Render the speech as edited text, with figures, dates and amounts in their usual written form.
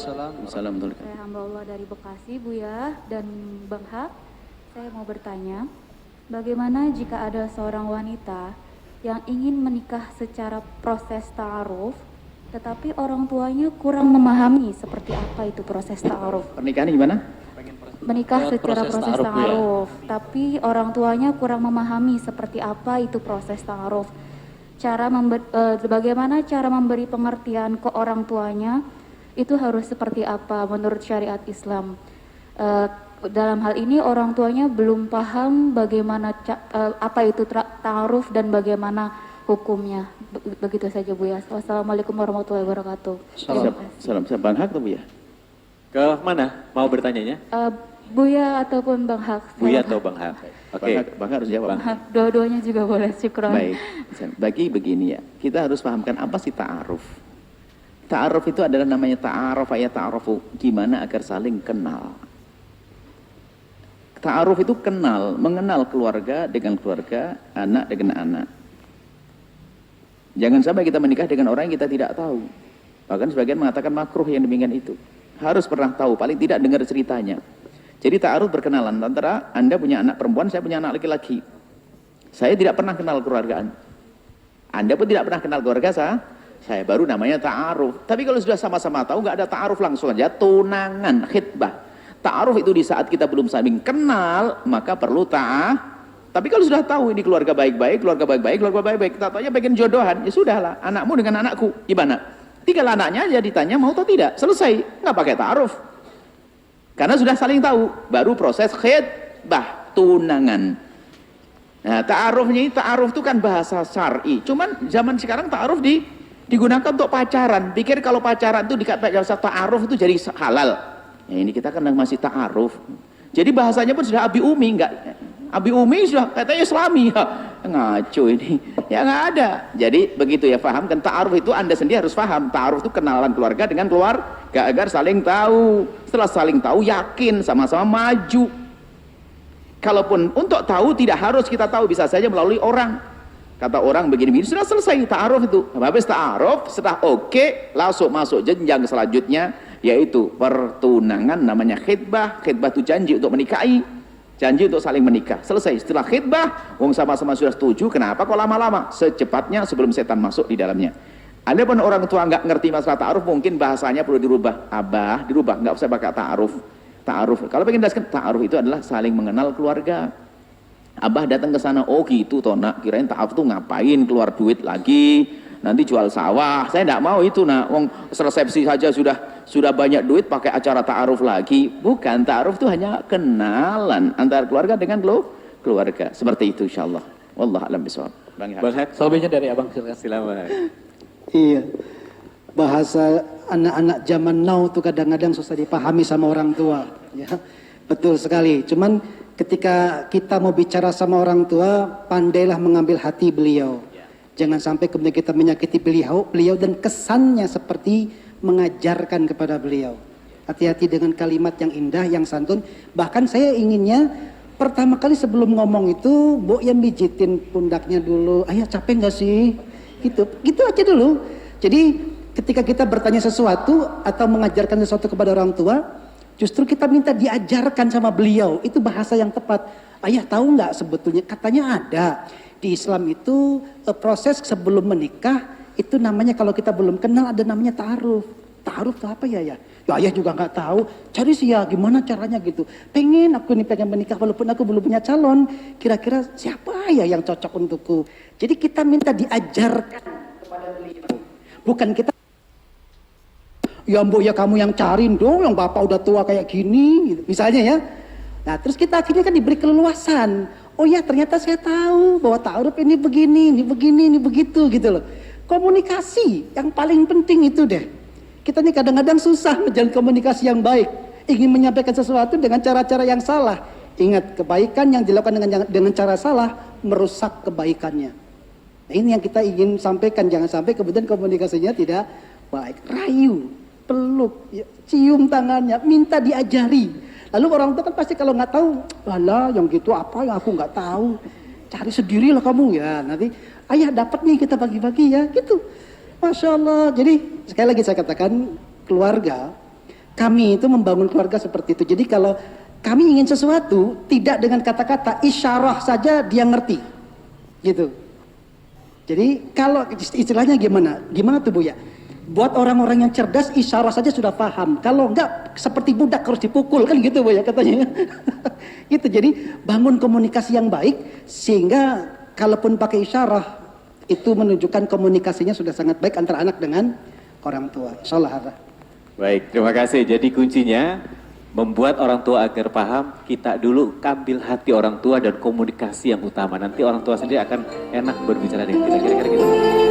Waalaikumsalam. Assalamualaikum. Saya hamba Allah dari Bekasi, Buya dan Bang Hak. Saya mau bertanya, bagaimana jika ada seorang wanita yang ingin menikah secara proses ta'aruf, tetapi orang tuanya kurang memahami seperti apa itu proses ta'aruf? Pernikahan gimana? Menikah secara proses ta'aruf, tapi orang tuanya kurang memahami seperti apa itu proses ta'aruf. Bagaimana cara memberi pengertian ke orang tuanya itu harus seperti apa menurut syariat Islam. Dalam hal ini orang tuanya belum paham bagaimana apa itu ta'aruf dan bagaimana hukumnya. Begitu saja Bu ya. Wassalamualaikum warahmatullahi wabarakatuh. Salam. Bang Hak atau Bu ya? Ke mana? Mau bertanyanya? Buya ataupun Bang Hak. Buya atau Bang Hak? Oke. Bang Hak harus jawab. Dua-duanya juga boleh, syukron. Baik. Bagi begini ya, kita harus pahamkan apa sih ta'aruf. Ta'aruf itu adalah namanya ta'aruf, ayat ta'arufu, gimana agar saling kenal. Ta'aruf itu kenal, mengenal keluarga dengan keluarga, anak dengan anak. Jangan sampai kita menikah dengan orang yang kita tidak tahu. Bahkan sebagian mengatakan makruh yang demikian itu. Harus pernah tahu, paling tidak dengar ceritanya. Jadi ta'aruf berkenalan antara Anda punya anak perempuan, saya punya anak laki-laki. Saya tidak pernah kenal keluarga Anda pun tidak pernah kenal keluarga saya baru namanya ta'aruf. Tapi kalau sudah sama-sama tahu, nggak ada ta'aruf langsung aja, tunangan, khitbah. Ta'aruf itu di saat kita belum saling kenal, maka perlu Tapi kalau sudah tahu ini keluarga baik-baik, kita tahu aja bagian jodohan, ya sudahlah, anakmu dengan anakku, gimana? Tinggal anaknya aja ditanya mau atau tidak, selesai, nggak pakai ta'aruf. Karena sudah saling tahu, baru proses khitbah, tunangan. Nah, ta'aruf itu kan bahasa syar'i. Cuman zaman sekarang ta'aruf digunakan untuk pacaran. Pikir kalau pacaran itu dikatakan bahasa ta'aruf itu jadi halal. Ya, ini kita kan masih ta'aruf. Jadi bahasanya pun sudah abi umi, enggak. Abi umi sudah katanya Islami. Ya, ngaco ini. Ya nggak ada. Jadi begitu ya, paham kan ta'aruf itu Anda sendiri harus paham. Ta'aruf itu kenalan keluarga dengan keluarga agar saling tahu. Setelah saling tahu yakin sama-sama maju. Kalaupun untuk tahu tidak harus kita tahu, bisa saja melalui orang. Kata orang begini-begini, sudah selesai ta'aruf itu. Habis ta'aruf, setelah oke, langsung masuk jenjang selanjutnya, yaitu pertunangan, namanya khitbah. Khitbah itu janji untuk menikahi, janji untuk saling menikah. Selesai, setelah khitbah, wong sama-sama sudah setuju, kenapa kok lama-lama? Secepatnya sebelum setan masuk di dalamnya. Ada pun orang tua nggak ngerti masalah ta'aruf, mungkin bahasanya perlu dirubah. Abah, dirubah, nggak usah pakai ta'aruf. Ta'aruf, kalau pengen jelaskan, ta'aruf itu adalah saling mengenal keluarga. Abah datang ke sana, oh gitu toh nak, kirain ta'aruf tuh ngapain keluar duit lagi, nanti jual sawah. Saya tidak mau itu nak, wong resepsi saja sudah banyak duit, pakai acara ta'aruf lagi. Bukan, ta'aruf itu hanya kenalan antara keluarga dengan keluarga. Seperti itu insyaallah. Wallahu a'lam bishawab. Bang Hak, selebihnya dari Abang silakan. Iya, bahasa anak-anak zaman now tuh kadang-kadang susah dipahami sama orang tua, ya betul sekali. Cuman ketika kita mau bicara sama orang tua, pandailah mengambil hati beliau. Jangan sampai kemudian kita menyakiti beliau dan kesannya seperti mengajarkan kepada beliau. Hati-hati dengan kalimat yang indah, yang santun. Bahkan saya inginnya pertama kali sebelum ngomong itu, Bu yang pijitin pundaknya dulu. Ayah capek nggak sih? Gitu aja dulu. Jadi ketika kita bertanya sesuatu atau mengajarkan sesuatu kepada orang tua, justru kita minta diajarkan sama beliau. Itu bahasa yang tepat. Ayah tahu nggak sebetulnya katanya ada di Islam itu proses sebelum menikah itu namanya, kalau kita belum kenal, ada namanya ta'aruf. Ta'aruf itu apa ya? Ya ayah juga nggak tahu. Cari sih ya gimana caranya gitu. Pengen menikah walaupun aku belum punya calon. Kira-kira siapa ya yang cocok untukku? Jadi kita minta diajarkan kepada beliau. Bukan kita, ya mbok ya kamu yang cariin dong, yang bapak udah tua kayak gini, gitu. Misalnya ya. Nah terus kita akhirnya kan diberi keleluasan. Oh ya ternyata saya tahu bahwa ta'aruf ini begini, ini begitu gitu loh. Komunikasi yang paling penting itu deh. Kita nih kadang-kadang susah menjalin komunikasi yang baik. Ingin menyampaikan sesuatu dengan cara-cara yang salah. Ingat, kebaikan yang dilakukan dengan cara salah merusak kebaikannya. Nah, ini yang kita ingin sampaikan. Jangan sampai kemudian komunikasinya tidak baik. Rayu, peluk, cium tangannya, minta diajari. Lalu orang tua kan pasti kalau nggak tahu, alah yang gitu apa yang aku nggak tahu. Cari sendirilah kamu ya. Nanti ayah dapat nih kita bagi-bagi ya gitu. Masya Allah. Jadi sekali lagi saya katakan, keluarga Kami itu membangun keluarga seperti itu. Jadi kalau kami ingin sesuatu, tidak dengan kata-kata, isyarah saja dia ngerti. Gitu. Jadi kalau istilahnya gimana? Gimana tuh Bu ya? Buat orang-orang yang cerdas, isyarah saja sudah paham. Kalau enggak, seperti budak harus dipukul, kan gitu Bu ya katanya. Gitu, jadi bangun komunikasi yang baik, sehingga kalaupun pakai isyarah, itu menunjukkan komunikasinya sudah sangat baik antara anak dengan orang tua. Insyaallah. Baik, terima kasih. Jadi kuncinya membuat orang tua agar paham, kita dulu ambil hati orang tua dan komunikasi yang utama. Nanti orang tua sendiri akan enak berbicara dengan kita, kira-kira gitu.